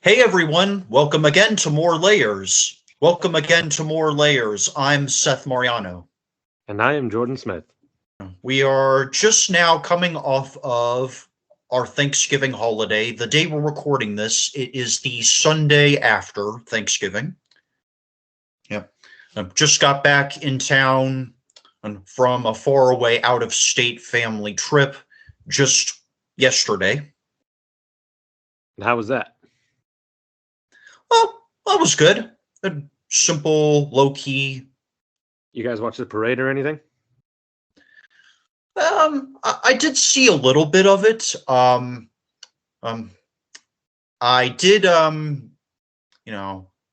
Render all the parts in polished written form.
Hey everyone, welcome again to More Layers. Welcome again to More Layers. I'm Seth Mariano. And I am Jordan Smith. We are just now coming off of our Thanksgiving holiday. The day we're recording this, it is the Sunday after Thanksgiving. Yep. Just got back in town from a faraway out of state family trip just yesterday. And how was that? Well, that was good. A simple, low key. You guys watch the parade or anything? I did see a little bit of it. Um, I did,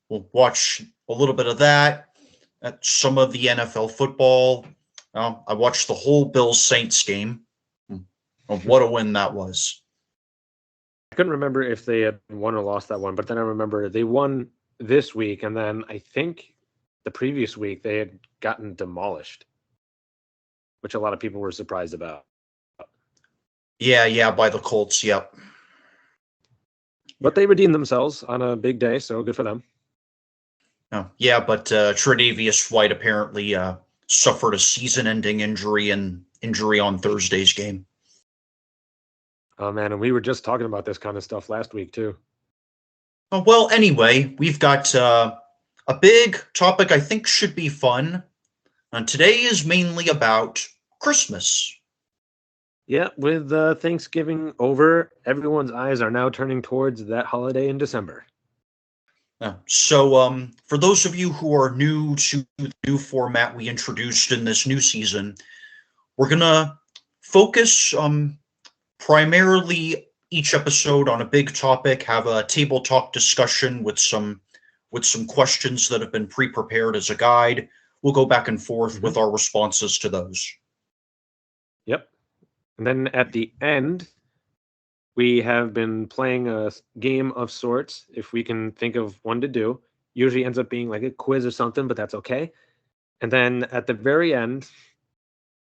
watch a little bit of that. Some of the NFL football. I watched the whole Bills Saints game. What a win that was. I couldn't remember if they had won or lost that one, but then I remember they won this week, and then I think the previous week they had gotten demolished, which a lot of people were surprised about. Yeah, by the Colts. Yep. But they redeemed themselves on a big day, so good for them. Yeah, but Tre'Davious White apparently suffered a season-ending injury on Thursday's game. Oh man, and we were just talking about this kind of stuff last week too. Well, anyway, we've got a big topic I think should be fun. Today is mainly about Christmas. Yeah, with Thanksgiving over, everyone's eyes are now turning towards that holiday in December. So, for those of you who are new to the new format we introduced in this new season, we're gonna focus primarily each episode on a big topic, have a table talk discussion with some questions that have been pre-prepared as a guide. We'll go back and forth with our responses to those. Yep. And then at the end, we have been playing a game of sorts, if we can think of one to do. Usually ends up being like a quiz or something, but that's okay. And then at the very end,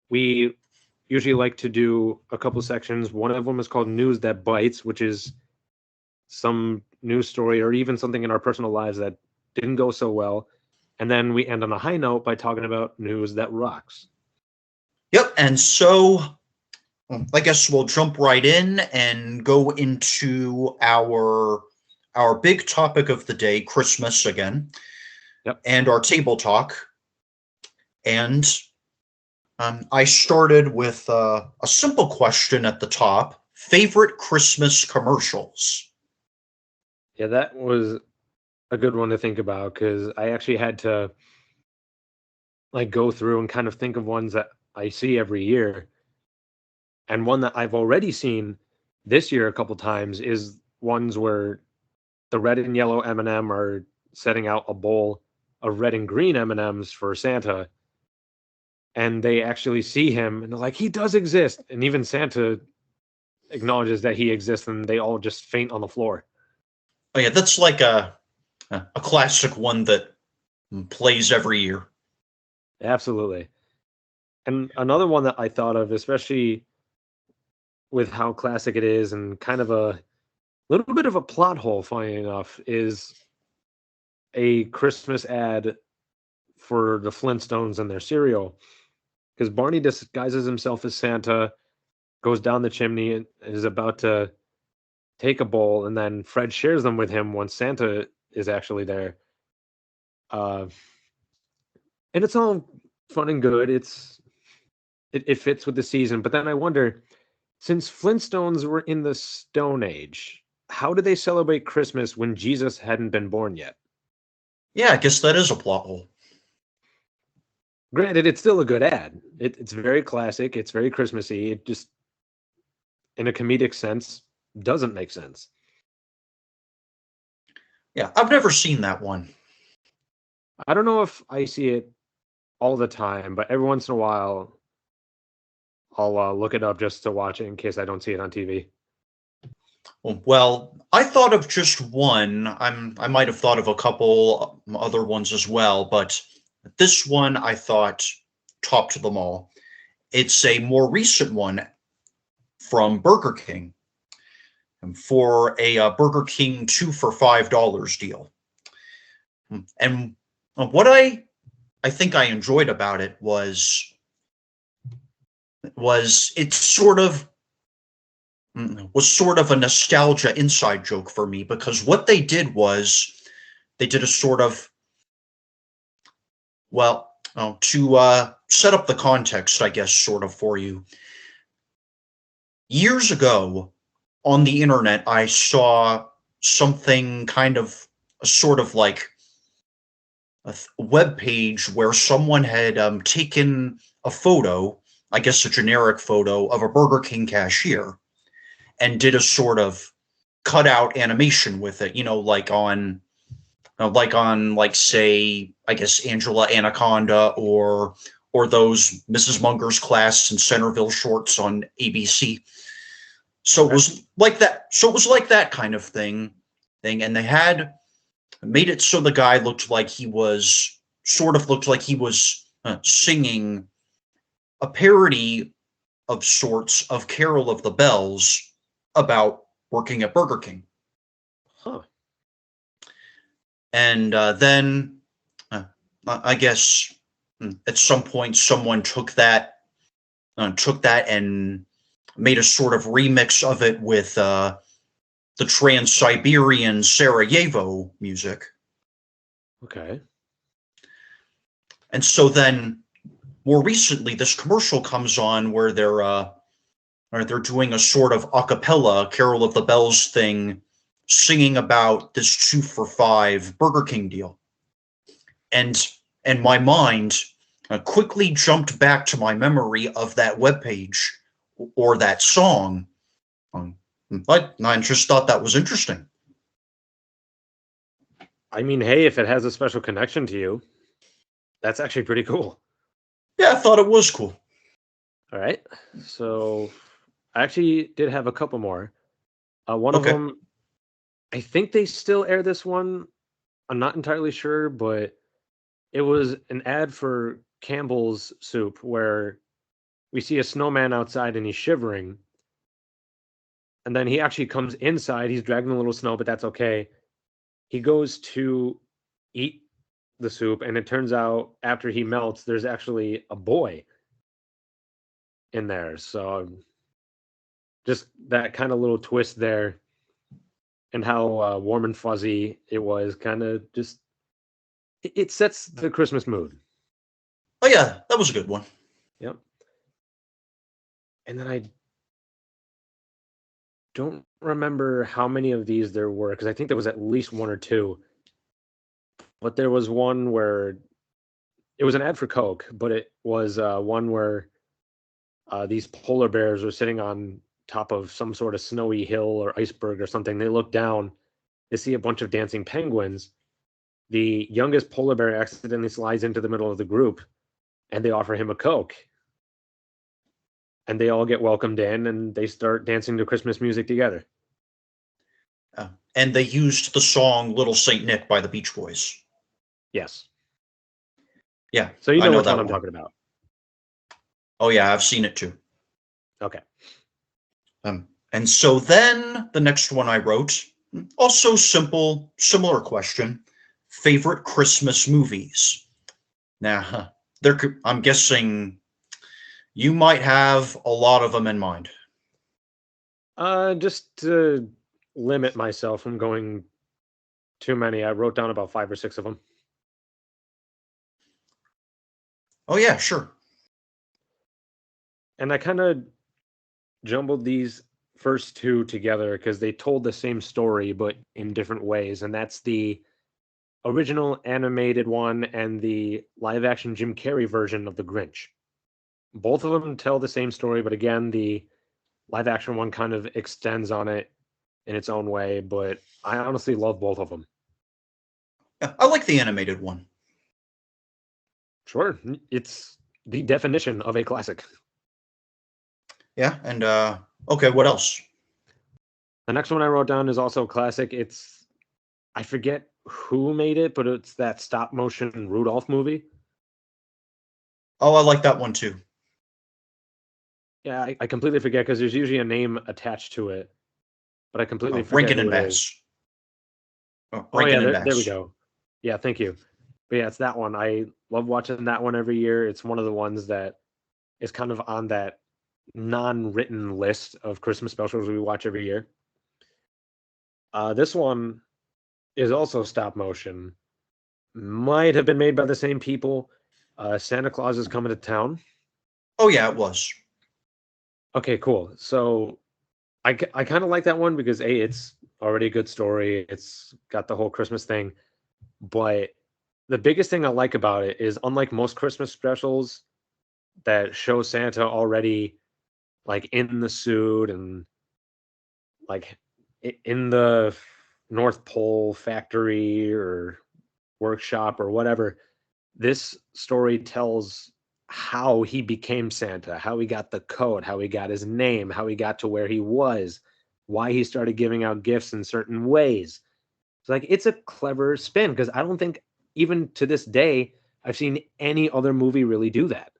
we usually like to do a couple sections. One of them is called News That Bites, which is some news story or even something in our personal lives that didn't go so well. And then we end on a high note by talking about news that rocks. Yep, and so I guess we'll jump right in and go into our big topic of the day, Christmas again. Yep. And our table talk. And I started with a simple question at the top: favorite Christmas commercials. Yeah, that was a good one to think about because I actually had to like go through and kind of think of ones that I see every year. And one that I've already seen this year a couple times is ones where the red and yellow M&M are setting out a bowl of red and green M&Ms for Santa, and they actually see him and they're like, he does exist, and even Santa acknowledges that he exists, and they all just faint on the floor. Oh yeah, that's like a classic one that plays every year. Absolutely. And another one that I thought of, especially with how classic it is and kind of a little bit of a plot hole, funny enough, is a Christmas ad for the Flintstones and their cereal. Because Barney disguises himself as Santa, goes down the chimney, and is about to take a bowl, and then Fred shares them with him once Santa is actually there. And it's all fun and good. It fits with the season. But then I wonder, since Flintstones were in the Stone Age, how did they celebrate Christmas when Jesus hadn't been born yet? Yeah, I guess that is a plot hole. Granted, it's still a good ad. It's very classic. It's very Christmassy. It just, in a comedic sense, doesn't make sense. Yeah, I've never seen that one. I don't know if I see it all the time, but every once in a while, I'll look it up just to watch it in case I don't see it on TV. Well, I thought of just one. I might have thought of a couple other ones as well, but this one I thought topped them all. It's a more recent one from Burger King. for a Burger King 2 for $5 deal. And what I think I enjoyed about it was it's sort of was sort of a nostalgia inside joke for me, because what they did was they did a sort of, well, to set up the context, I guess, sort of for you. Years ago on the internet, I saw something kind of sort of like a web page where someone had taken a photo, I guess a generic photo, of a Burger King cashier and did a sort of cutout animation with it, like say, I guess Angela Anaconda or those Mrs. Munger's Class and Centerville shorts on ABC. So it was like that. So it was like that kind of thing, and they had made it so the guy looked like he was singing a parody of sorts of Carol of the Bells about working at Burger King. Huh. And then I guess at some point someone took that and made a sort of remix of it with the Trans-Siberian Sarajevo music. Okay. And so then more recently this commercial comes on where they're doing a sort of a cappella Carol of the Bells thing, singing about this 2 for $5 Burger King deal. And my mind quickly jumped back to my memory of that webpage or that song. But I just thought that was interesting. I mean, hey, if it has a special connection to you, that's actually pretty cool. Yeah, I thought it was cool. All right. So I actually did have a couple more. One of them, I think they still air this one. I'm not entirely sure, but it was an ad for Campbell's soup where we see a snowman outside and he's shivering. And then he actually comes inside. He's dragging a little snow, but that's okay. He goes to eat the soup, and it turns out after he melts, there's actually a boy in there. So just that kind of little twist there, and how warm and fuzzy it was, kind of just it sets the Christmas mood. Oh yeah, that was a good one. Yep. And then I don't remember how many of these there were, because I think there was at least one or two. But there was one where it was an ad for Coke, but it was one where these polar bears were sitting on top of some sort of snowy hill or iceberg or something. They look down, they see a bunch of dancing penguins. The youngest polar bear accidentally slides into the middle of the group, and they offer him a Coke. And they all get welcomed in, and they start dancing to Christmas music together. And they used the song Little Saint Nick by the Beach Boys. Yes. Yeah. So you know which one I'm talking about. Oh yeah, I've seen it too. Okay. And so then the next one I wrote, also simple, similar question: favorite Christmas movies. Now, I'm guessing you might have a lot of them in mind. Just to limit myself from going too many, I wrote down about 5 or 6 of them. Oh yeah, sure. And I kind of jumbled these first two together because they told the same story but in different ways, and that's the original animated one and the live action Jim Carrey version of The Grinch. Both of them tell the same story, but again, the live action one kind of extends on it in its own way, but I honestly love both of them. I like the animated one. Sure, it's the definition of a classic. Yeah, and okay, what else? The next one I wrote down is also a classic. I forget who made it, but it's that stop motion Rudolph movie. Oh, I like that one too. Yeah, I completely forget because there's usually a name attached to it. but I completely forget Rankin who and it is. Bass. Oh, Oh yeah, Rankin and there we Bass. go. Yeah, thank you. But yeah, it's that one. I love watching that one every year. It's one of the ones that is kind of on that non-written list of Christmas specials we watch every year. This one is also stop motion. Might have been made by the same people. Santa Claus is coming to town. Oh yeah, it was. Okay, cool. So I kind of like that one because A, it's already a good story. It's got the whole Christmas thing. But the biggest thing I like about it is unlike most Christmas specials that show Santa already like in the suit and like in the North Pole factory or workshop or whatever, this story tells how he became Santa, how he got the coat, how he got his name, how he got to where he was, why he started giving out gifts in certain ways. It's like it's a clever spin because I don't think even to this day I've seen any other movie really do that.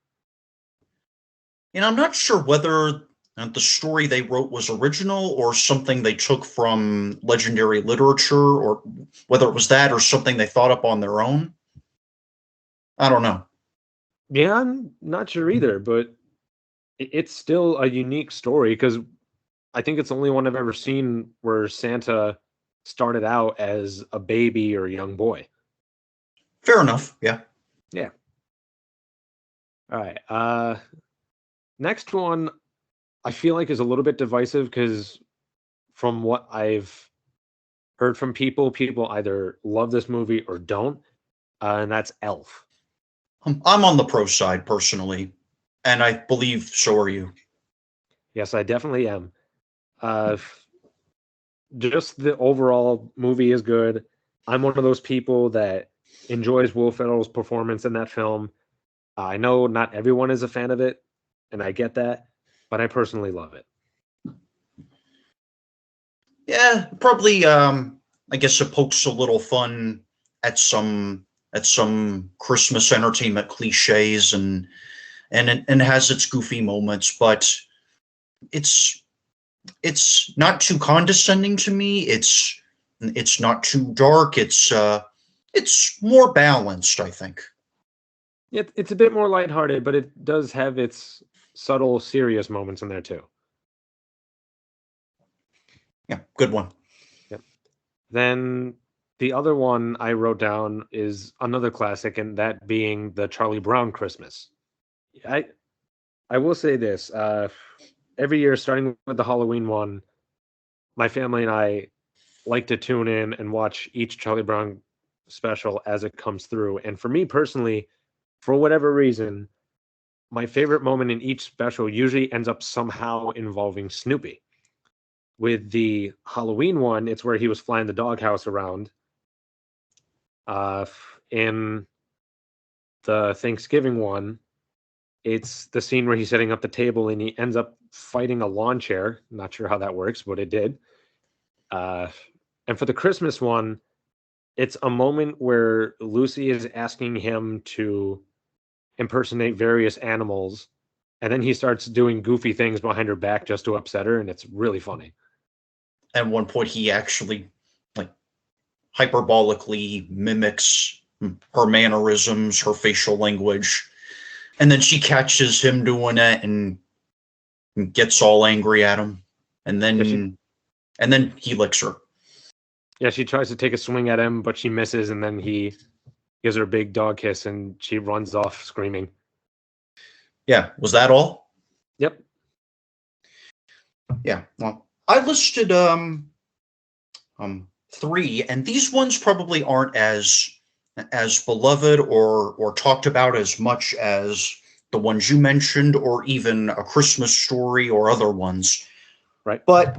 And I'm not sure whether the story they wrote was original or something they took from legendary literature, or whether it was that or something they thought up on their own. I don't know. Yeah, I'm not sure either, but it's still a unique story because I think it's the only one I've ever seen where Santa started out as a baby or a young boy. Fair enough. Yeah. Yeah. All right. Next one I feel like is a little bit divisive because from what I've heard from people, people either love this movie or don't, and that's Elf. I'm on the pro side personally, and I believe so are you. Yes, I definitely am. Uh, just the overall movie is good. I'm one of those people that enjoys Will Ferrell's performance in that film. I know not everyone is a fan of it, and I get that, but I personally love it. Yeah, probably. I guess it pokes a little fun at some Christmas entertainment cliches, and has its goofy moments, but it's it's not too condescending to me. It's not too dark. It's more balanced, I think. It's a bit more lighthearted, but it does have its subtle, serious moments in there too. Yeah, good one. Yep. Then the other one I wrote down is another classic, and that being the Charlie Brown Christmas. I I will say this: every year, starting with the Halloween one, my family and I like to tune in and watch each Charlie Brown special as it comes through. And for me personally, for whatever reason, my favorite moment in each special usually ends up somehow involving Snoopy. With the Halloween one, it's where he was flying the doghouse around. In the Thanksgiving one, it's the scene where he's setting up the table and he ends up fighting a lawn chair. Not sure how that works, but it did. Uh, and for the Christmas one, it's a moment where Lucy is asking him to impersonate various animals, and then he starts doing goofy things behind her back just to upset her, and it's really funny. At one point, he actually like hyperbolically mimics her mannerisms, her facial language, and then she catches him doing it and gets all angry at him, and Yeah, she then he licks her. yeah, she tries to take a swing at him, but she misses, and then he gives her a big dog kiss, and she runs off screaming. Yeah, was that all? Yep. Yeah. Well, I listed three, and these ones probably aren't as beloved or talked about as much as the ones you mentioned, or even A Christmas Story or other ones. Right. But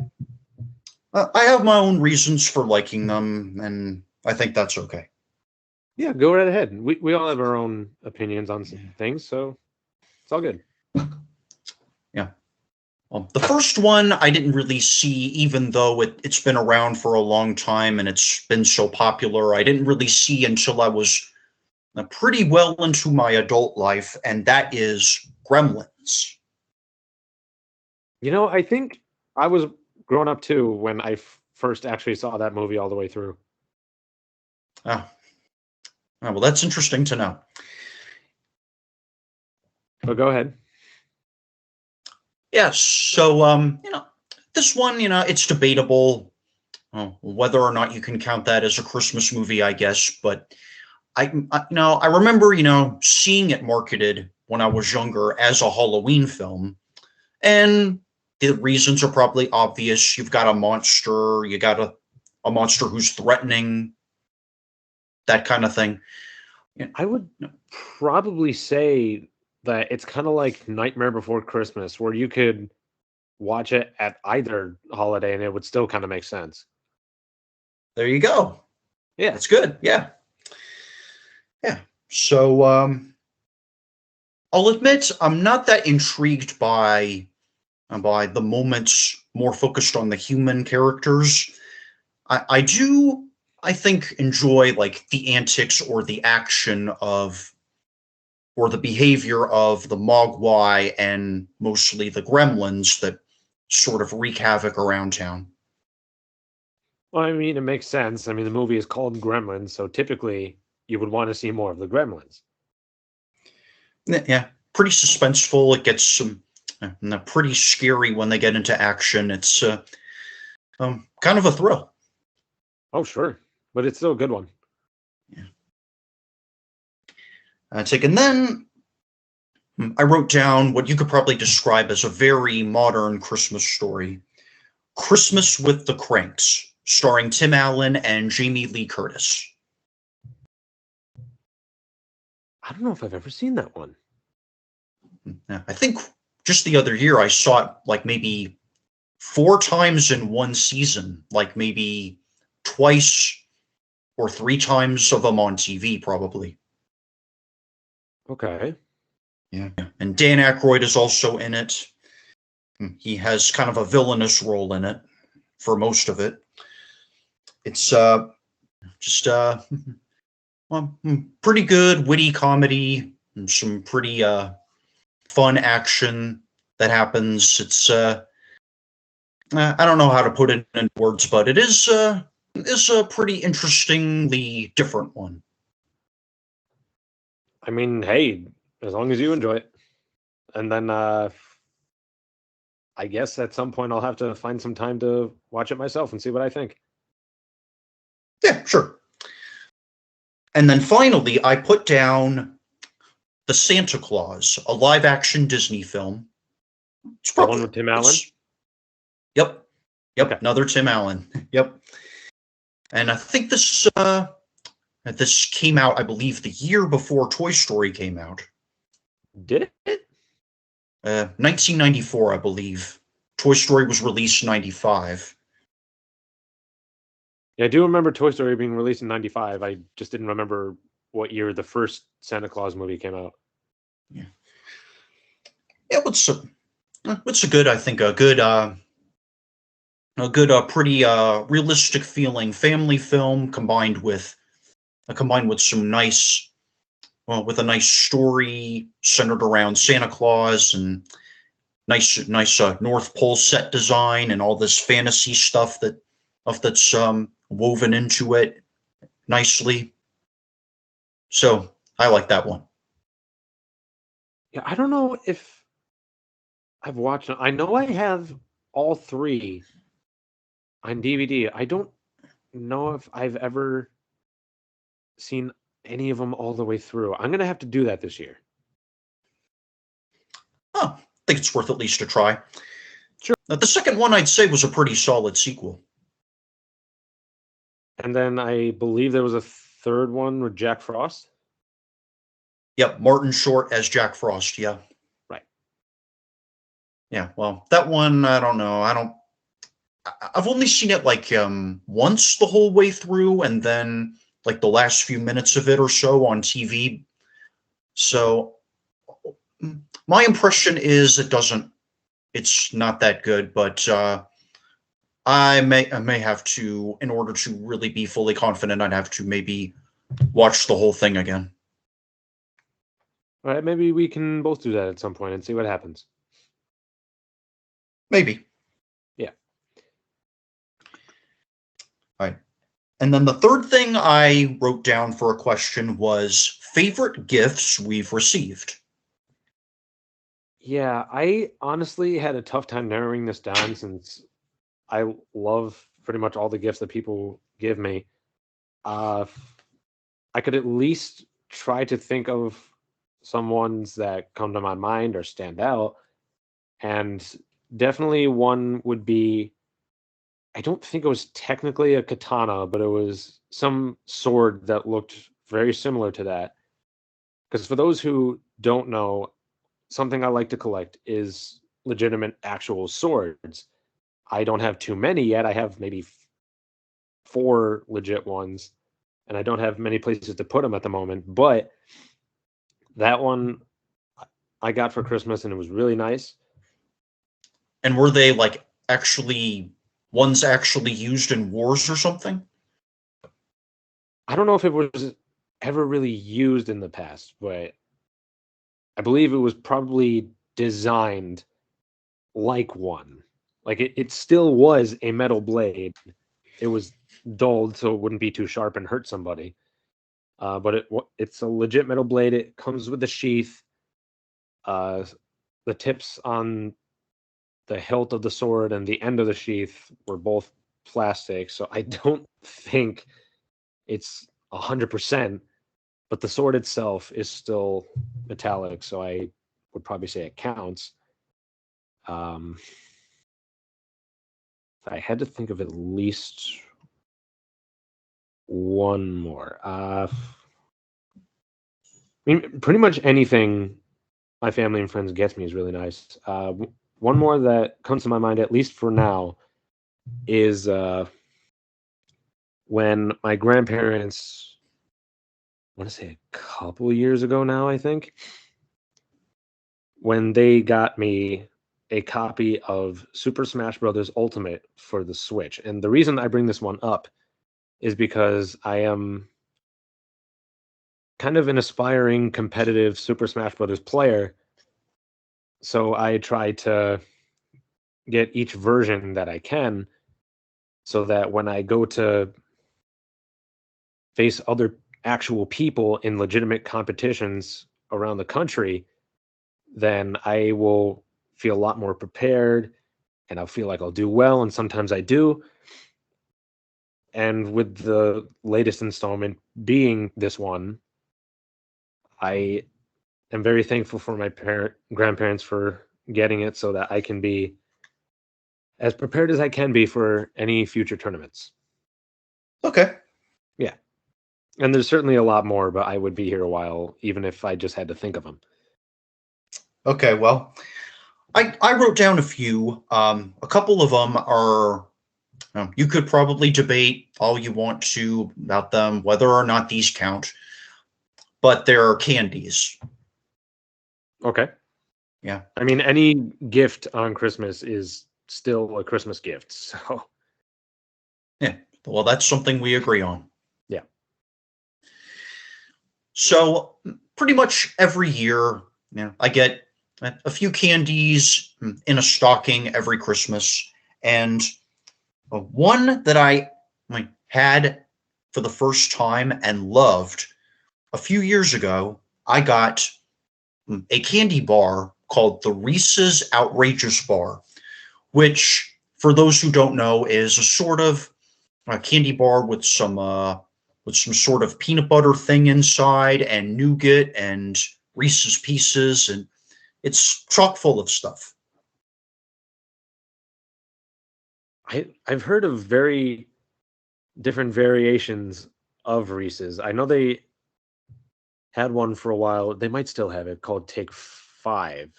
I have my own reasons for liking them, and I think that's okay. Yeah, go right ahead. We all have our own opinions on some things, so it's all good. Yeah. The first one I didn't really see, even though it's been around for a long time and it's been so popular. I didn't really see until I was pretty well into my adult life, and that is Gremlins. I think I was grown up too when I first actually saw that movie all the way through. Oh. Oh, well, that's interesting to know. But go ahead. Yes. So, this one, it's debatable whether or not you can count that as a Christmas movie, I guess. But I remember, seeing it marketed when I was younger as a Halloween film, and the reasons are probably obvious. You've got a monster, you got a monster who's threatening, that kind of thing. I would probably say that it's kind of like Nightmare Before Christmas, where you could watch it at either holiday and it would still kind of make sense. There you go. Yeah. That's good. Yeah. Yeah. So, I'll admit I'm not that intrigued by the moments more focused on the human characters. I do, I think, enjoy like the antics or the action of or the behavior of the Mogwai and mostly the Gremlins that sort of wreak havoc around town. Well, I mean, it makes sense. I mean, the movie is called Gremlins, so typically you would want to see more of the Gremlins. Yeah, pretty suspenseful. It gets some pretty scary when they get into action. It's kind of a thrill. Oh, sure. But it's still a good one. Yeah. And then I wrote down what you could probably describe as a very modern Christmas story, Christmas with the Cranks, starring Tim Allen and Jamie Lee Curtis. I don't know if I've ever seen that one. Yeah, I think just the other year I saw it like maybe 4 times in one season, like maybe twice or 3 times of them on TV, probably. Okay. Yeah. And Dan Aykroyd is also in it. He has kind of a villainous role in it for most of it. It's just pretty good, witty comedy, and some pretty fun action that happens. It's I don't know how to put it in words, but it is a pretty interestingly different one. I mean, hey, as long as you enjoy it. And then I guess at some point I'll have to find some time to watch it myself and see what I think. Yeah, sure. And then finally, I put down The Santa Claus, a live-action Disney film. It's The one with Tim Allen? Yep. Okay. Another Tim Allen. Yep. And I think this came out, I believe, the year before Toy Story came out. Did it? 1994, I believe. Toy Story was released in 95. Yeah, I do remember Toy Story being released in 95. I just didn't remember what year the first Santa Claus movie came out. Yeah. Yeah, what's a good, I think, a good, pretty realistic feeling family film combined with some nice, with a nice story centered around Santa Claus and nice North Pole set design and all this fantasy stuff that's woven into it nicely. So I like that one. Yeah, I don't know if I've watched it. I know I have all three on DVD. I don't know if I've ever seen any of them all the way through. I'm going to have to do that this year. Oh, I think it's worth at least a try. Sure. The second one I'd say was a pretty solid sequel. And then I believe there was a third one with Jack Frost. Yep, Martin Short as Jack Frost. Yeah. Right. Yeah. Well, that one I don't know. I've only seen it like once the whole way through, and then like the last few minutes of it or so on TV. So my impression is it's not that good, but I may have to, in order to really be fully confident, I'd have to maybe watch the whole thing again. All right, maybe we can both do that at some point and see what happens. Maybe. Yeah. Right. And then the third thing I wrote down for a question was favorite gifts we've received. Yeah, I honestly had a tough time narrowing this down since I love pretty much all the gifts that people give me. Uh, I could at least try to think of some ones that come to my mind or stand out. And definitely one would be, I don't think it was technically a katana, but it was some sword that looked very similar to that. Because for those who don't know, something I like to collect is legitimate actual swords. I don't have too many yet. I have maybe four legit ones, and I don't have many places to put them at the moment. But that one I got for Christmas, and it was really nice. And were they like actually ones actually used in wars or something? I don't know if it was ever really used in the past, but I believe it was probably designed like one. Like it still was a metal blade. It was dulled so it wouldn't be too sharp and hurt somebody. But it's a legit metal blade. It comes with a sheath. Uh, the tips on the hilt of the sword and the end of the sheath were both plastic, so I don't think it's 100%. But the sword itself is still metallic, so I would probably say it counts. Um, I had to think of at least one more. I mean, pretty much anything my family and friends gets me is really nice. One more that comes to my mind, at least for now, is when my grandparents, I want to say a couple years ago now, I think, when they got me a copy of Super Smash Bros. Ultimate for the Switch. And the reason I bring this one up is because I am kind of an aspiring competitive Super Smash Bros. Player. So I try to get each version that I can so that when I go to face other actual people in legitimate competitions around the country, then I will feel a lot more prepared and I'll feel like I'll do well. And sometimes I do. And with the latest installment being this one, I am very thankful for my grandparents for getting it so that I can be as prepared as I can be for any future tournaments. Okay. Yeah. And there's certainly a lot more, but I would be here a while, even if I just had to think of them. Okay, well, I wrote down a few. A couple of them are, you could probably debate all you want to about them, whether or not these count, but they're candies. Okay. Yeah. I mean, any gift on Christmas is still a Christmas gift. So, Yeah. Well, that's something we agree on. yeah. So, pretty much every year, I get a few candies in a stocking every Christmas. And one that I had for the first time and loved a few years ago, I got a candy bar called the Reese's Outrageous Bar, which, for those who don't know, is a sort of a candy bar with some sort of peanut butter thing inside and nougat and Reese's Pieces, and it's chock full of stuff. I've heard of very different variations of Reese's. I know they had one for a while. They might still have it called Take Five.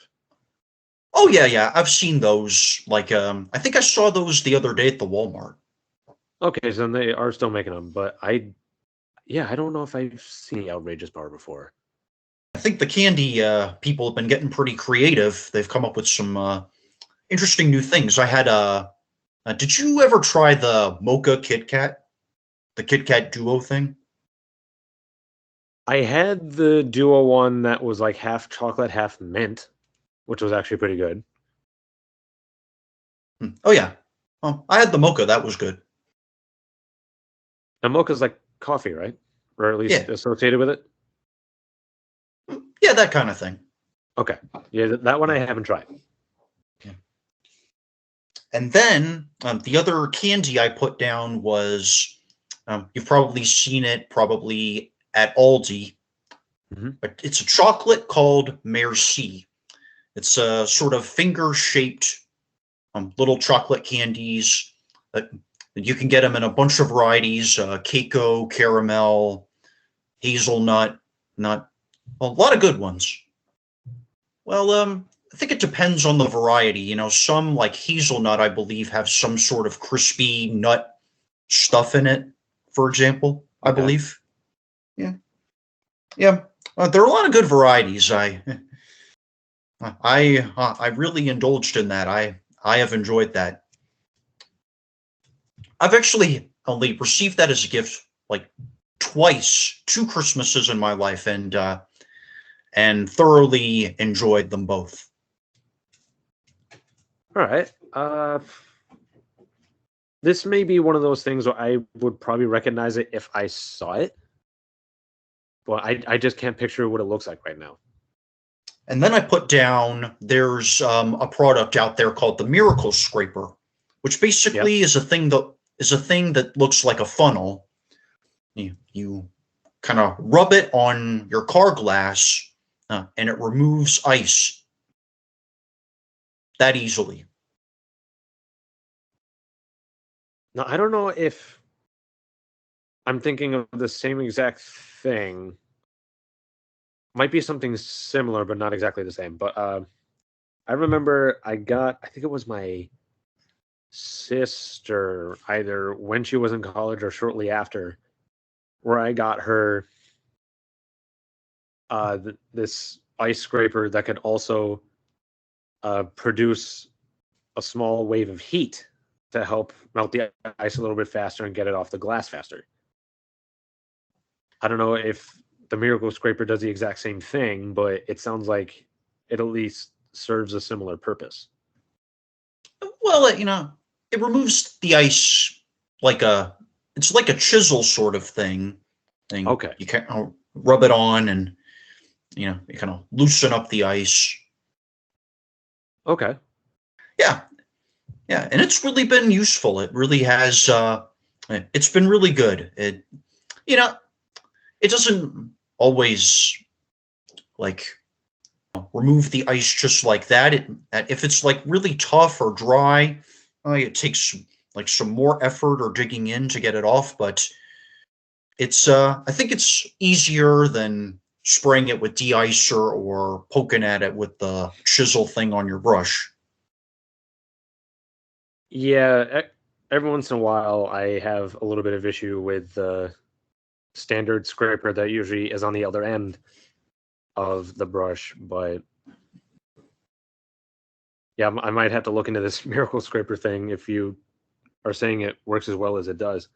Oh yeah, yeah, I've seen those. Like, I think I saw those the other day at the Walmart. Okay, so they are still making them, but yeah, I don't know if I've seen the outrageous bar before. I think the candy people have been getting pretty creative. They've come up with some interesting new things. I had did you ever try the Mocha Kit Kat, the Kit Kat Duo thing? I had the duo one that was like half chocolate, half mint, which was actually pretty good. Oh yeah. Oh, I had the Mocha. That was good. And mocha's like coffee, right? Or at least Yeah, associated with it? yeah, that kind of thing. Okay. Yeah, that one I haven't tried. Yeah. And then the other candy I put down was you've probably seen it probably at Aldi. Mm-hmm. But it's a chocolate called Merci. It's a sort of finger-shaped little chocolate candies. You can get them in a bunch of varieties: cacao, caramel, hazelnut, nut. A lot of good ones. Well, I think it depends on the variety. Some like hazelnut, I believe, have some sort of crispy nut stuff in it. For example, I Okay. believe. Yeah, yeah. There are a lot of good varieties. I really indulged in that. I have enjoyed that. I've actually only received that as a gift like twice, two Christmases in my life, and thoroughly enjoyed them both. All right. This may be one of those things where I would probably recognize it if I saw it, but I just can't picture what it looks like right now. And then I put down there's a product out there called the Miracle Scraper, which Yep. basically is a thing that looks like a funnel. You kind of rub it on your car glass, and it removes ice that easily. Now, I don't know if I'm thinking of the same exact thing. Might be something similar, but not exactly the same. But I remember I think it was my sister, either when she was in college or shortly after, where I got her this ice scraper that could also produce a small wave of heat to help melt the ice a little bit faster and get it off the glass faster. I don't know if the Miracle Scraper does the exact same thing, but it sounds like it at least serves a similar purpose. Well, it removes the ice like it's like a chisel sort of thing. Okay. You can rub it on, and you kind of loosen up the ice. Okay. Yeah, yeah, and it's really been useful. It really has. It's been really good. You know, it doesn't always like remove the ice just like that. If it's like really tough or dry, it takes like some more effort or digging in to get it off. But it's I think it's easier than spraying it with de-icer or poking at it with the chisel thing on your brush. Yeah, every once in a while I have a little bit of issue with the standard scraper that usually is on the other end of the brush, but yeah, I might have to look into this Miracle Scraper thing if you are saying it works as well as it does.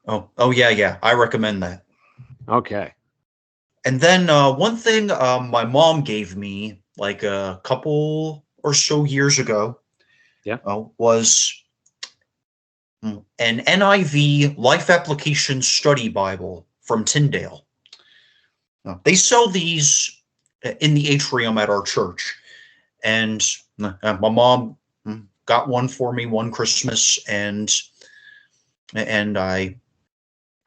Oh yeah, yeah. I recommend that. Okay. And then one thing my mom gave me like a couple or so years ago Yeah. was an NIV Life Application Study Bible from Tyndale. They sell these in the atrium at our church, and my mom got one for me one Christmas, and I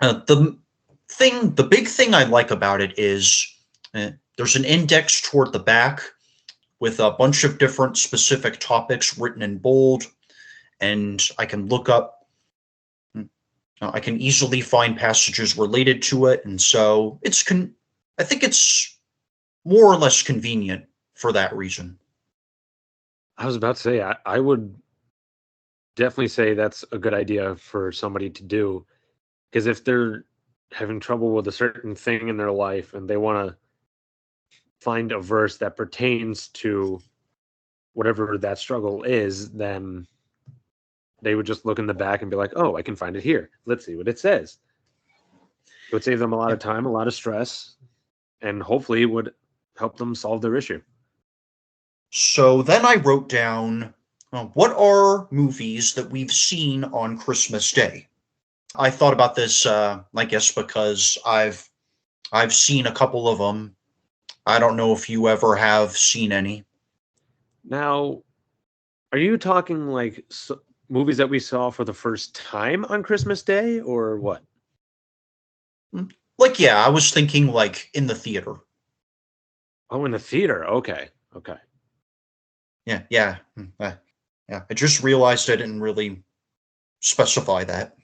the big thing I like about it is there's an index toward the back with a bunch of different specific topics written in bold, and I can look up. I can easily find passages related to it, and so I think it's more or less convenient for that reason. I was about to say, I would definitely say that's a good idea for somebody to do, because if they're having trouble with a certain thing in their life and they want to find a verse that pertains to whatever that struggle is, then they would just look in the back and be like, oh, I can find it here. Let's see what it says. It would save them a lot of time, a lot of stress, and hopefully it would help them solve their issue. So then I wrote down what are movies that we've seen on Christmas Day? I thought about this, I guess, because I've seen a couple of them. I don't know if you ever have seen any. Now, are you talking like movies that we saw for the first time on Christmas Day, or what? Like, yeah, I was thinking like in the theater. Oh, in the theater. Okay. Okay. Yeah. Yeah. I just realized I didn't really specify that.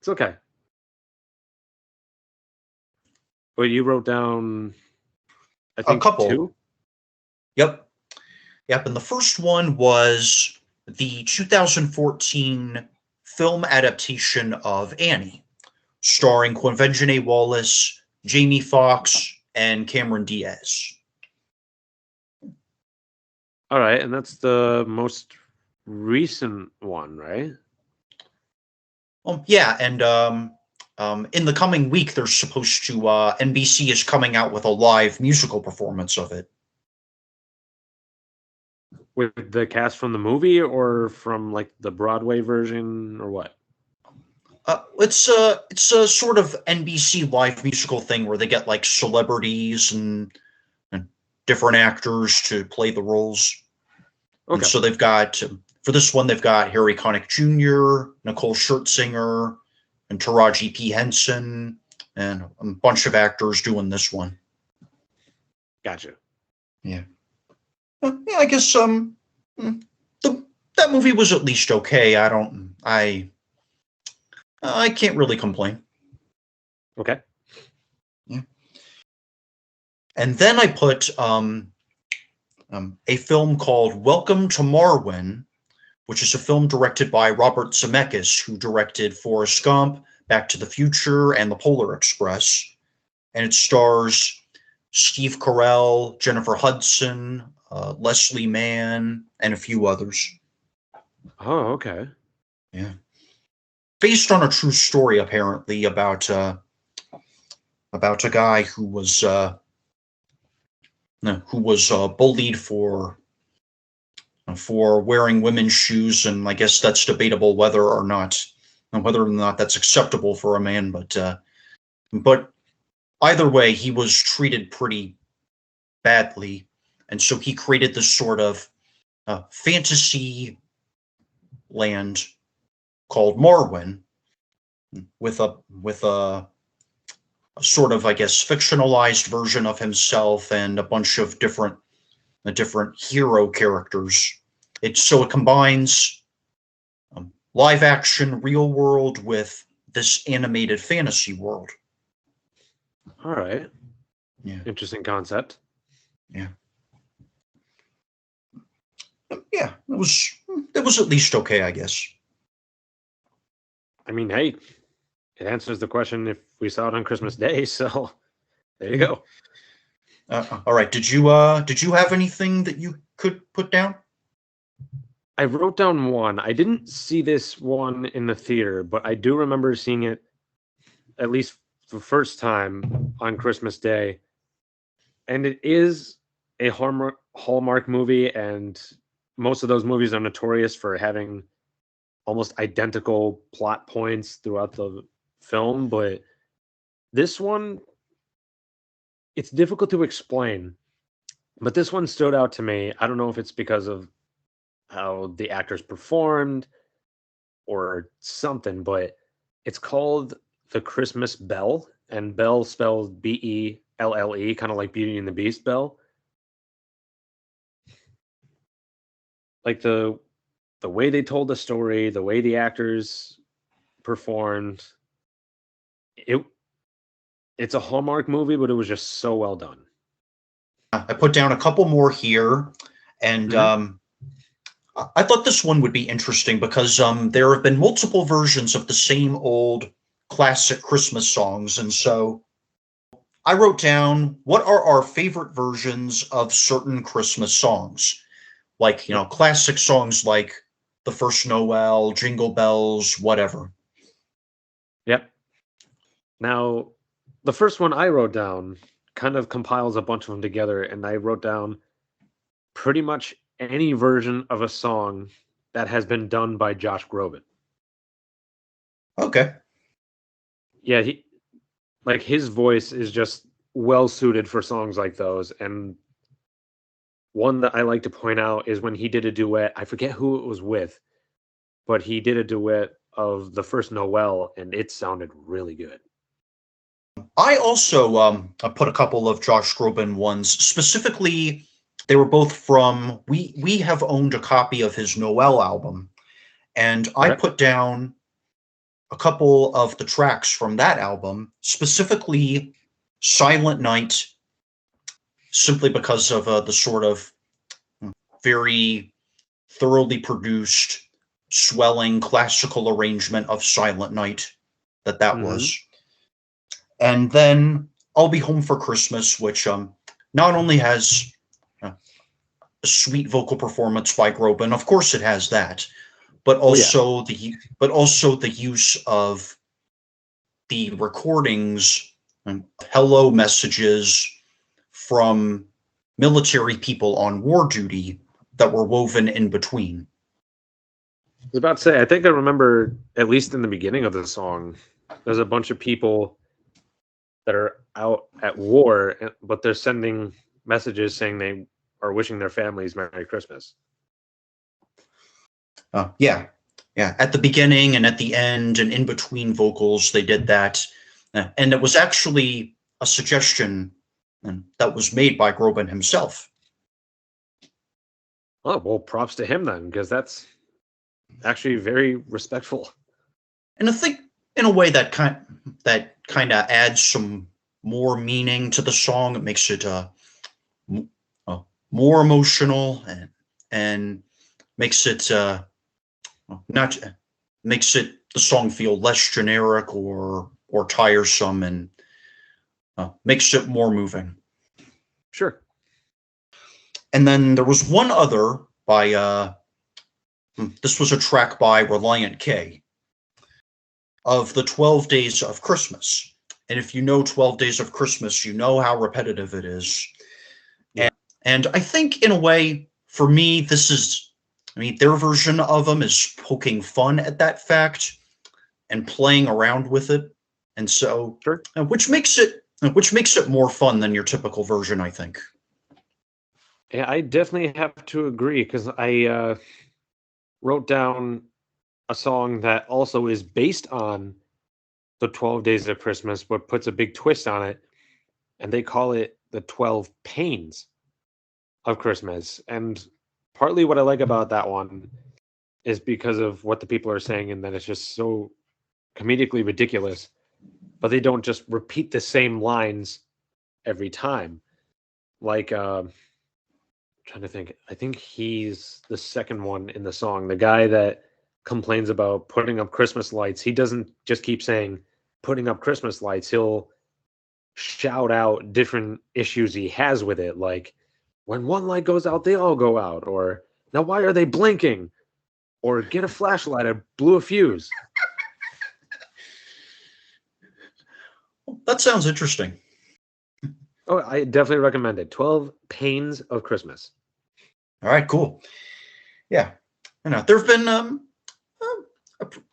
It's okay. But you wrote down, I A think, couple. two? Yep. Yep. And the first one was the 2014 film adaptation of Annie, starring Quvenzhané Wallis, Jamie Foxx, and Cameron Diaz. All right. And that's the most recent one, right? Yeah, and in the coming week, they're supposed to. NBC is coming out with a live musical performance of it. With the cast from the movie or from like the Broadway version or what? It's a sort of NBC live musical thing where they get like celebrities and different actors to play the roles. And Okay. so they've got for this one they've got Harry Connick Jr., Nicole Scherzinger, and Taraji P Henson, and a bunch of actors doing this one. Gotcha. Yeah. Yeah, I guess the that movie was at least okay. I can't really complain. Okay. Yeah. And then I put a film called Welcome to Marwyn, which is a film directed by Robert Zemeckis, who directed Forrest Gump, Back to the Future, and The Polar Express. And it stars Steve Carell, Jennifer Hudson, Leslie Mann, and a few others. Oh, okay. Yeah. Based on a true story, apparently, about a guy who was bullied for wearing women's shoes, and I guess that's debatable whether or not that's acceptable for a man. But either way, he was treated pretty badly, and so he created this sort of fantasy land called Marwyn with a sort of, I guess, fictionalized version of himself and a bunch of different hero characters. It combines live action real world with this animated fantasy world. All right. Yeah, Interesting concept. yeah, yeah. It was at least okay, I guess. I mean, hey, it answers the question if we saw it on Christmas Day. So there you Yeah. go. All right. Did you have anything that you could put down? I wrote down one. I didn't see this one in the theater, but I do remember seeing it at least the first time on Christmas Day. And it is a Hallmark movie, and most of those movies are notorious for having almost identical plot points throughout the film. But this one, it's difficult to explain. But this one stood out to me. I don't know if it's because of how the actors performed or something, but it's called The Christmas Bell, and Bell spelled Belle, kind of like Beauty and the Beast Bell. Like the way they told the story, the way the actors performed, it it's a Hallmark movie, but it was just so well done. I put down a couple more here, and Hmm. I thought this one would be interesting because there have been multiple versions of the same old classic Christmas songs, and so I wrote down what are our favorite versions of certain Christmas songs, like Yep. classic songs like "The First Noel," "Jingle Bells," whatever. Yep. Now, the first one I wrote down kind of compiles a bunch of them together, and I wrote down pretty much any version of a song that has been done by Josh Groban. Okay. Yeah, his voice is just well suited for songs like those. And one that I like to point out is when he did a duet. I forget who it was with, but he did a duet of the first Noel, and it sounded really good. I also I put a couple of Josh Groban ones. Specifically, they were both from we have owned a copy of his Noel album, and I Okay. put down a couple of the tracks from that album, specifically Silent Night, simply because of the sort of very thoroughly produced, swelling classical arrangement of Silent Night that Mm-hmm. was. And then I'll Be Home for Christmas, which not only has a sweet vocal performance by Groban, of course it has that, but Oh yeah. also the use of the recordings and hello messages from military people on war duty that were woven in between. I was about to say, I think I remember, at least in the beginning of the song, there's a bunch of people that are out at war, but they're sending messages saying they are wishing their families Merry Christmas. Yeah, yeah. At the beginning and at the end and in between vocals, they did that, and it was actually a suggestion that was made by Groban himself. Oh, well, props to him then, because that's actually very respectful. And I think in a way that kind of adds some more meaning to the song. It makes it more emotional and makes it not makes it the song feel less generic or tiresome and makes it more moving. Sure. And then there was one other by this was a track by Reliant K of the 12 Days of Christmas. And if you know 12 Days of Christmas, you know how repetitive it is. Yeah. And I think, in a way, for me, their version of them is poking fun at that fact and playing around with it. And so, Sure. which makes it more fun than your typical version, I think. Yeah, I definitely have to agree, because I wrote down a song that also is based on the 12 Days of Christmas, but puts a big twist on it, and they call it the 12 Pains of Christmas. And partly what I like about that one is because of what the people are saying, and that it's just so comedically ridiculous, but they don't just repeat the same lines every time. Like, trying to think, I think he's the second one in the song, the guy that complains about putting up Christmas lights. He doesn't just keep saying putting up Christmas lights, he'll shout out different issues he has with it, like when one light goes out, they all go out, or now why are they blinking, or get a flashlight, I blew a fuse. That sounds interesting. Oh, I definitely recommend it. 12 Pains of Christmas. All right, cool. Yeah, there have been a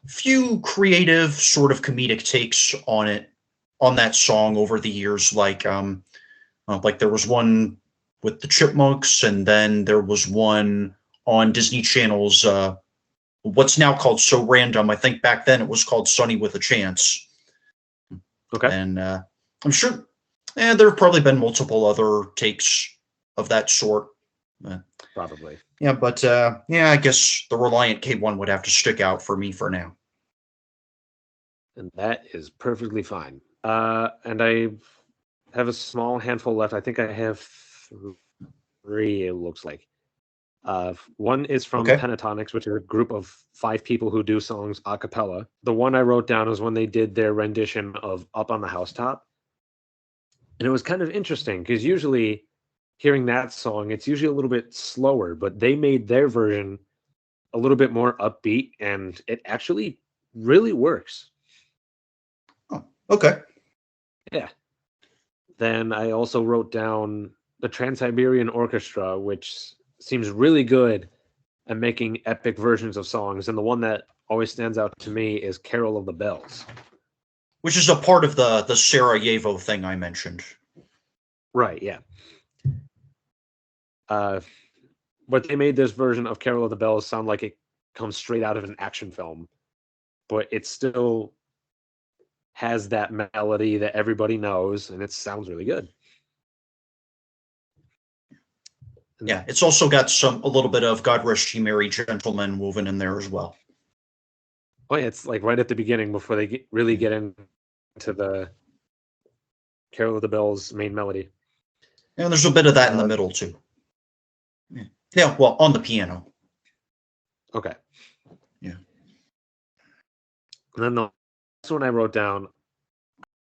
few creative, sort of comedic takes on that song over the years. Like there was one with the Chipmunks, and then there was one on Disney Channel's what's now called So Random. I think back then it was called Sunny with a Chance. Okay. And I'm sure there have probably been multiple other takes of that sort. Probably. Yeah, but I guess the Reliant K1 would have to stick out for me for now. And that is perfectly fine. And I have a small handful left. I think I have three, it looks like. One is from Okay. Pentatonix, which is a group of 5 people who do songs a cappella. The one I wrote down was when they did their rendition of Up on the Housetop. And it was kind of interesting because usually hearing that song, it's usually a little bit slower, but they made their version a little bit more upbeat, and it actually really works. Oh, okay. Yeah. Then I also wrote down the Trans-Siberian Orchestra, which seems really good at making epic versions of songs. And the one that always stands out to me is Carol of the Bells. which is a part of the Sarajevo thing I mentioned. Right, yeah. But they made this version of Carol of the Bells sound like it comes straight out of an action film, but it still has that melody that everybody knows, and it sounds really good. Yeah, it's also got a little bit of God Rest Ye Merry Gentlemen woven in there as well. Oh yeah, it's like right at the beginning before they really get into the Carol of the Bells main melody. And there's a bit of that in the middle too. Yeah, well, on the piano. Okay. Yeah. And then the last one I wrote down,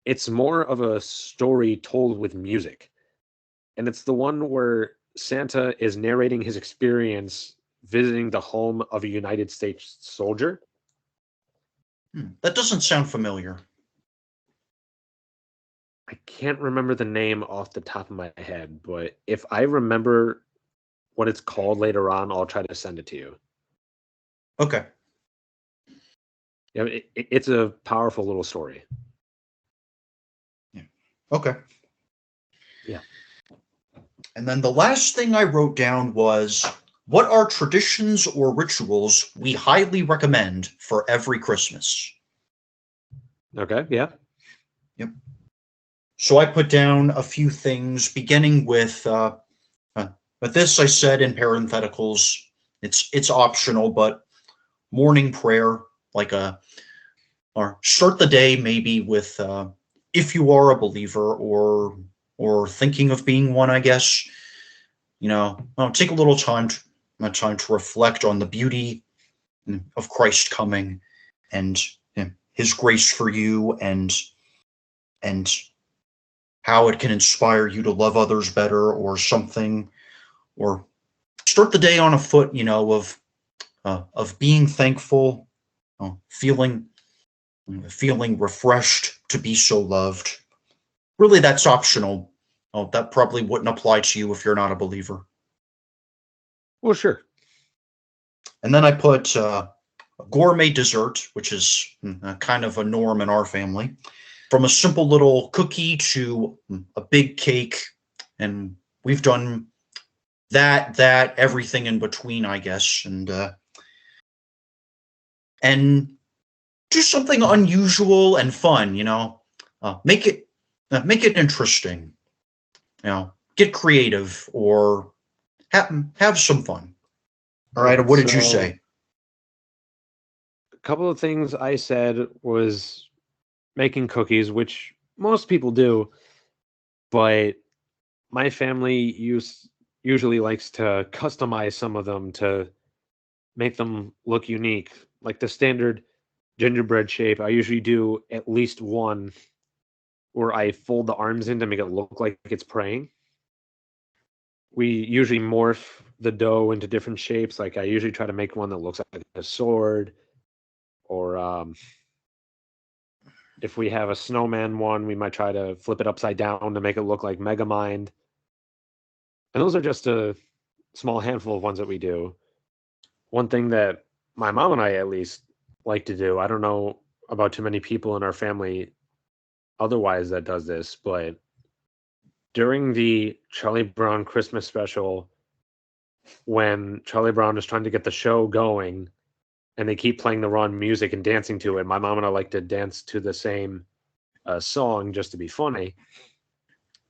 it's more of a story told with music. And it's the one where Santa is narrating his experience visiting the home of a United States soldier. That doesn't sound familiar. I can't remember the name off the top of my head, but if I remember what it's called later on, I'll try to send it to you. Okay. Yeah, it's a powerful little story. Yeah. Okay. Yeah. And then the last thing I wrote down was, what are traditions or rituals we highly recommend for every Christmas? Okay, yeah. Yep. So I put down a few things, beginning with, but this I said in parentheticals. It's optional, but morning prayer, or start the day maybe with, if you are a believer or thinking of being one, I guess. Take a little time to reflect on the beauty of Christ coming and His grace for you, and how it can inspire you to love others better or something, or start the day on a foot, of being thankful, feeling refreshed to be so loved. Really, that's optional. Oh, that probably wouldn't apply to you if you're not a believer. Well, sure. And then I put a gourmet dessert, which is kind of a norm in our family, from a simple little cookie to a big cake, and we've done that everything in between, I guess, and do something unusual and fun. Make it interesting. Get creative or have some fun. All right, what did you say? A couple of things I said was making cookies, which most people do, but my family usually likes to customize some of them to make them look unique. Like the standard gingerbread shape, I usually do at least one where I fold the arms in to make it look like it's praying. We usually morph the dough into different shapes. Like I usually try to make one that looks like a sword, or if we have a snowman one, we might try to flip it upside down to make it look like Megamind. And those are just a small handful of ones that we do. One thing that my mom and I at least like to do, I don't know about too many people in our family otherwise that does this, but during the Charlie Brown Christmas special, when Charlie Brown is trying to get the show going and they keep playing the wrong music and dancing to it, my mom and I like to dance to the same song just to be funny.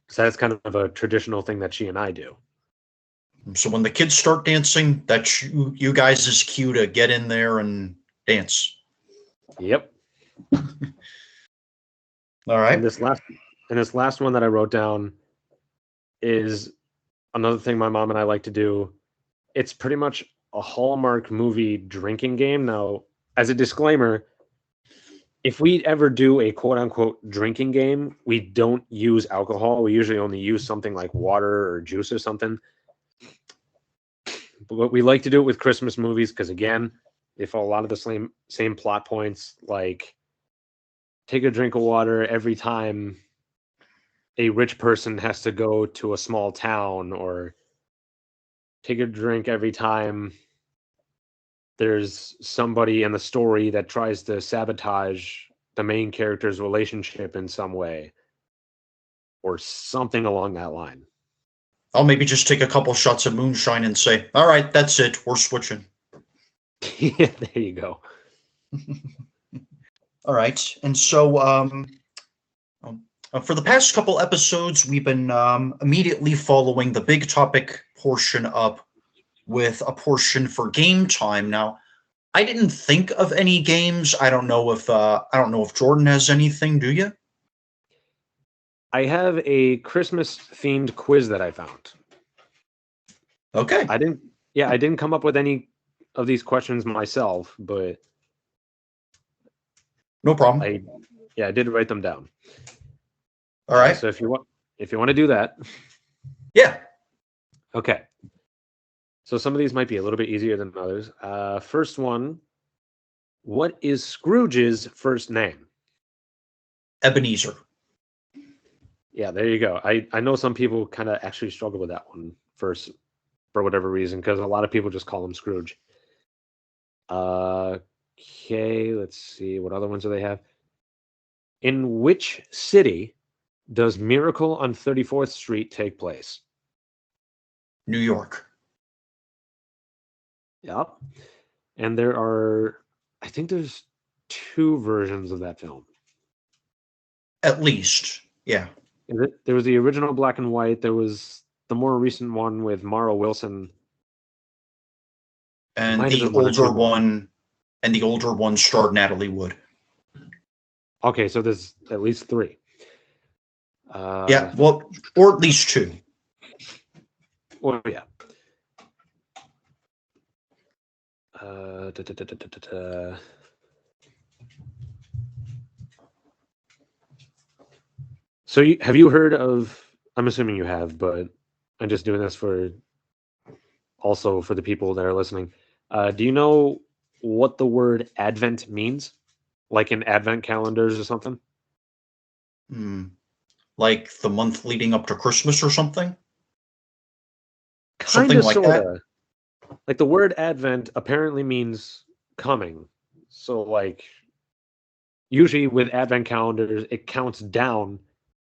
So that's kind of a traditional thing that she and I do. So when the kids start dancing, that's you guys' cue to get in there and dance. Yep. All right. And this last one that I wrote down is another thing my mom and I like to do. It's pretty much a Hallmark movie drinking game. Now, as a disclaimer, if we ever do a quote unquote drinking game, we don't use alcohol. We usually only use something like water or juice or something. But we like to do it with Christmas movies because, again, they follow a lot of the same plot points, like take a drink of water every time a rich person has to go to a small town, or take a drink every time there's somebody in the story that tries to sabotage the main character's relationship in some way, or something along that line. I'll maybe just take a couple shots of moonshine and say, all right, that's it. We're switching. Yeah, there you go. All right. And so for the past couple episodes, we've been immediately following the big topic portion up with a portion for game time. Now, I didn't think of any games. I don't know if Jordan has anything. Do you? I have a Christmas themed quiz that I found. Okay. I didn't come up with any of these questions myself, but no problem. I did write them down. All right. So if you want to do that. Yeah. Okay. So some of these might be a little bit easier than others. First one, what is Scrooge's first name? Ebenezer. Yeah, there you go. I know some people kind of actually struggle with that one first for whatever reason, because a lot of people just call him Scrooge. Okay, let's see. What other ones do they have? In which city does Miracle on 34th Street take place? New York. Yep. And I think there's 2 versions of that film. At least, yeah. There was the original black and white. There was the more recent one with Mara Wilson. And the older one starred Natalie Wood. Okay, so there's at least 3. Yeah, well, or at least 2. Well, yeah. So have you heard of? I'm assuming you have, but I'm just doing this also for the people that are listening. Do you know what the word Advent means? Like in Advent calendars or something? Like the month leading up to Christmas or something? Something like that? Like the word Advent apparently means coming. So like usually with Advent calendars, it counts down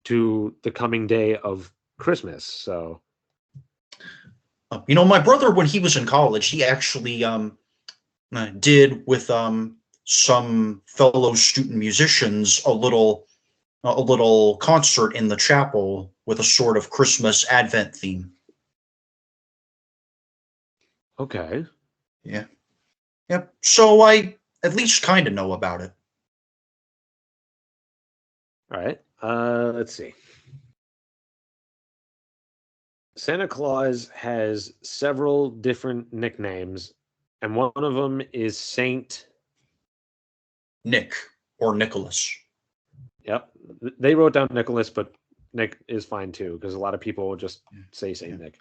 to the coming day of Christmas. So my brother, when he was in college, he actually did with some fellow student musicians a little concert in the chapel with a sort of Christmas Advent theme. Okay. Yeah. Yep. So I at least kind of know about it. All right. Let's see. Santa Claus has several different nicknames, and one of them is Saint Nick or Nicholas. Yep. They wrote down Nicholas, but Nick is fine too, because a lot of people will just say Saint Nick.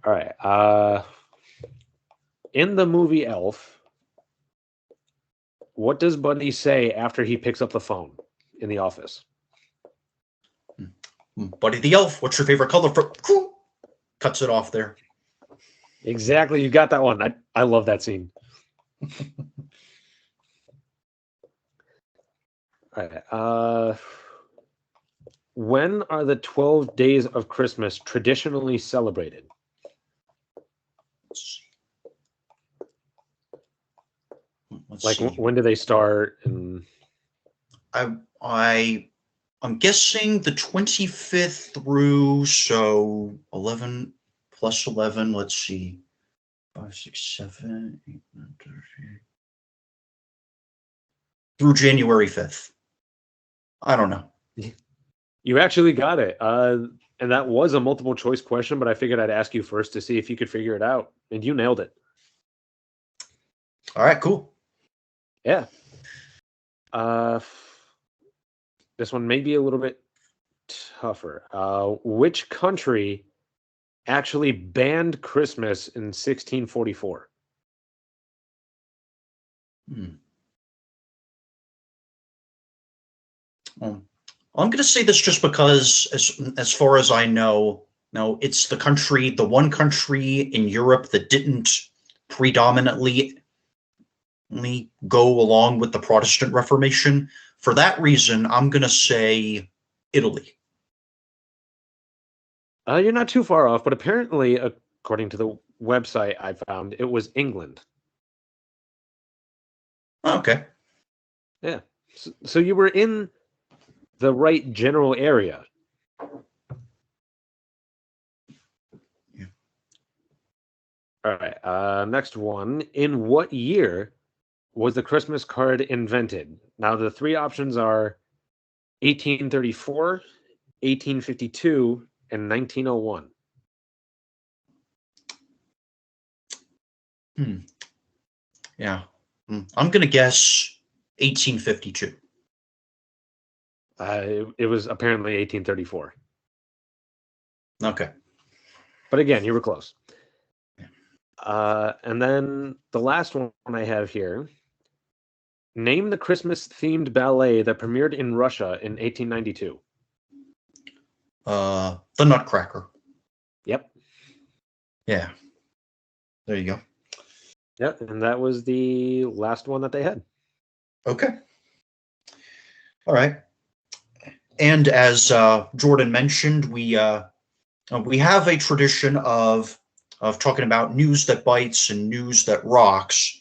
All right. In the movie Elf, what does Buddy say after he picks up the phone in the office? Buddy the Elf, what's your favorite color for? Cuts it off there. Exactly. You got that one. I love that scene. All right. When are the 12 days of Christmas traditionally celebrated? Let's see. When do they start? And I'm guessing the 25th through, so 11 plus 11. Let's see, 5, 6, 7, 8, 9, 10, through January 5th. I don't know. You actually got it. And that was a multiple choice question, but I figured I'd ask you first to see if you could figure it out. And you nailed it. All right, cool. Yeah. This one may be a little bit tougher. Which country actually banned Christmas in 1644? I'm going to say this just because, as far as I know, it's the one country in Europe that didn't predominantly go along with the Protestant Reformation. For that reason, I'm going to say Italy. You're not too far off, but apparently, according to the website I found, it was England. Okay. Yeah. So you were in the right general area. Yeah. All right. Next one. In what year was the Christmas card invented? Now, the three options are 1834, 1852, and 1901. Yeah. I'm going to guess 1852. It was apparently 1834. Okay. But again, you were close. And then the last one I have here. Name the Christmas-themed ballet that premiered in Russia in 1892. The Nutcracker. Yep. Yeah. There you go. Yep, and that was the last one that they had. Okay. All right. And as Jordan mentioned, we have a tradition of talking about news that bites and news that rocks.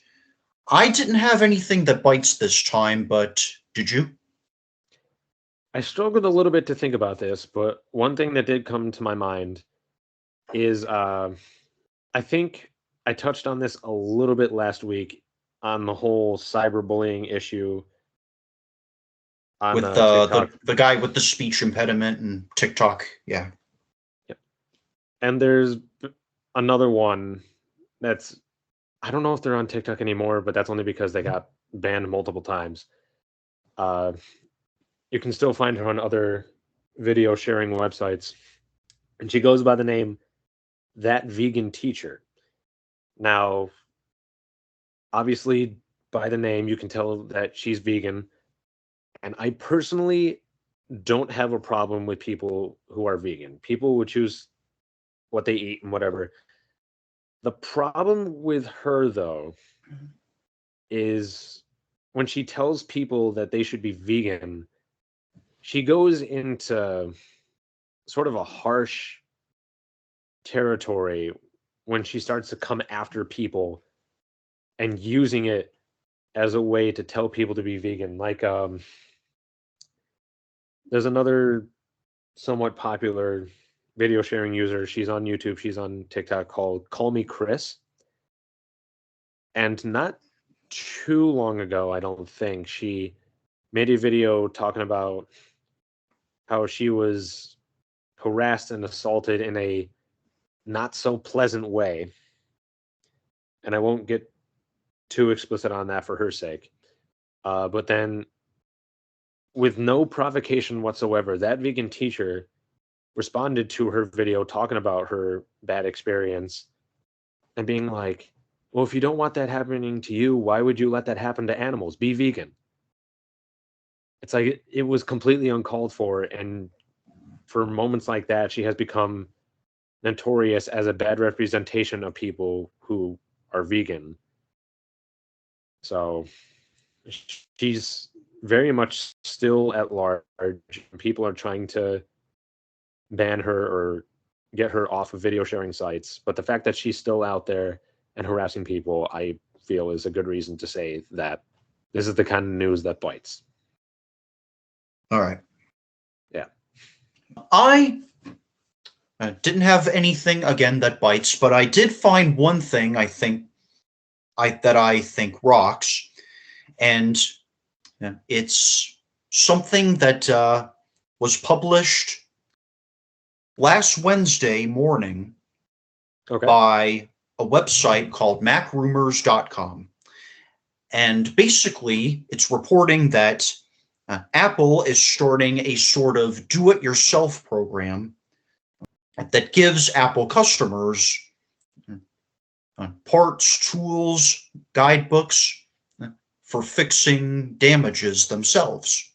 I didn't have anything that bites this time, but did you? I struggled a little bit to think about this, but one thing that did come to my mind is I think I touched on this a little bit last week on the whole cyberbullying issue on With TikTok. the guy with the speech impediment and TikTok. Yeah. Yep. And there's another one that's, I don't know if they're on TikTok anymore, but that's only because they got banned multiple times. You can still find her on other video sharing websites. And she goes by the name That Vegan Teacher. Now, obviously, by the name, you can tell that she's vegan. And I personally don't have a problem with people who are vegan. People would choose what they eat and whatever. The problem with her, though, is when she tells people that they should be vegan, she goes into sort of a harsh territory when she starts to come after people and using it as a way to tell people to be vegan. Like, there's another somewhat popular video sharing user. She's on YouTube, she's on TikTok, called Call Me Chris. And not too long ago, I don't think, she made a video talking about how she was harassed and assaulted in a not so pleasant way. And I won't get too explicit on that for her sake. But then, with no provocation whatsoever, that vegan teacher responded to her video talking about her bad experience and being like, well, if you don't want that happening to you, why would you let that happen to animals? Be vegan. It's like it was completely uncalled for. And for moments like that, she has become notorious as a bad representation of people who are vegan. So she's very much still at large. People are trying to ban her or get her off of video sharing sites. But the fact that she's still out there and harassing people, I feel is a good reason to say that this is the kind of news that bites. All right. Yeah. I didn't have anything again that bites, but I did find one thing I think rocks, and it's something that was published last Wednesday morning by a website called macrumors.com. And basically, it's reporting that Apple is starting a sort of do-it-yourself program that gives Apple customers parts, tools, guidebooks for fixing damages themselves.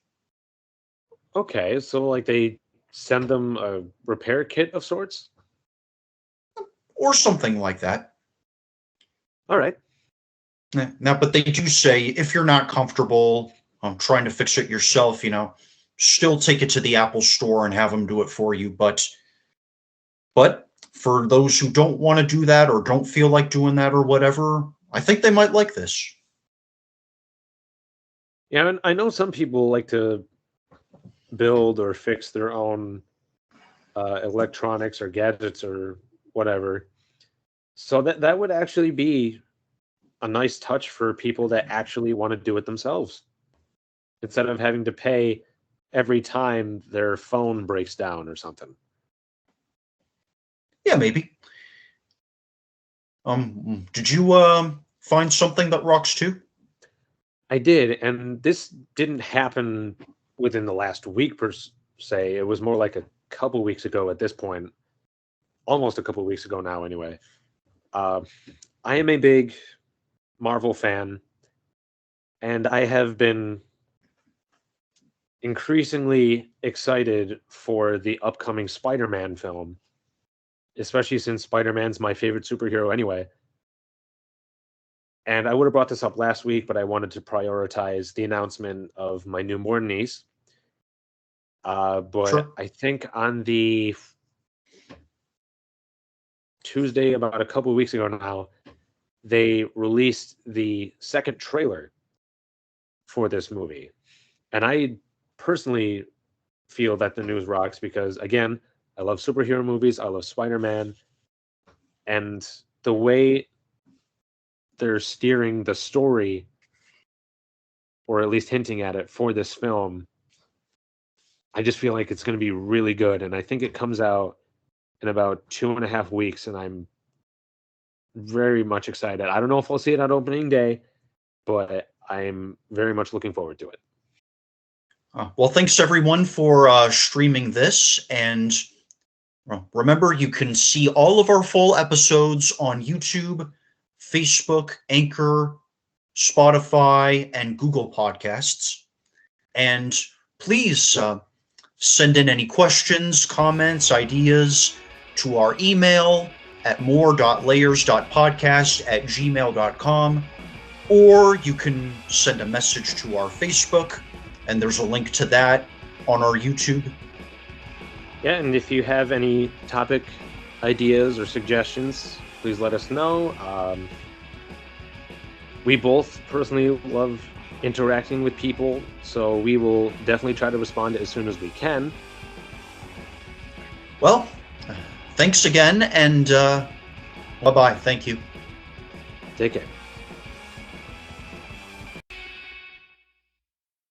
Okay, so like they send them a repair kit of sorts? Or something like that. All right. Now, but they do say if you're not comfortable trying to fix it yourself, still take it to the Apple store and have them do it for you. But for those who don't want to do that or don't feel like doing that or whatever, I think they might like this. Yeah, and I know some people like to build or fix their own electronics or gadgets or whatever. So that would actually be a nice touch for people that actually want to do it themselves, instead of having to pay every time their phone breaks down or something. Yeah, maybe. Did you find something that rocks too? I did, and this didn't happen within the last week per se. It was more like a couple weeks ago at this point, almost a couple weeks ago now anyway. I am a big Marvel fan, and I have been increasingly excited for the upcoming Spider-Man film, especially since Spider-Man's my favorite superhero anyway. And I would have brought this up last week, but I wanted to prioritize the announcement of my newborn niece. But Sure. I think on the Tuesday, about a couple of weeks ago now, they released the second trailer for this movie. And I personally feel that the news rocks because, again, I love superhero movies. I love Spider-Man. And the way they're steering the story, or at least hinting at it for this film, I just feel like it's going to be really good. And I think it comes out in about 2.5 weeks, and I'm very much excited. I don't know if I'll see it on opening day, but I'm very much looking forward to it. Well, thanks everyone for streaming this. And remember, you can see all of our full episodes on YouTube, Facebook, Anchor, Spotify, and Google Podcasts. And please send in any questions, comments, ideas to our email at more.layers.podcast@gmail.com, or you can send a message to our Facebook, and there's a link to that on our YouTube. Yeah, and if you have any topic ideas or suggestions, please let us know. We both personally love interacting with people, so we will definitely try to respond as soon as we can. Well, thanks again, and bye-bye. Thank you. Take care.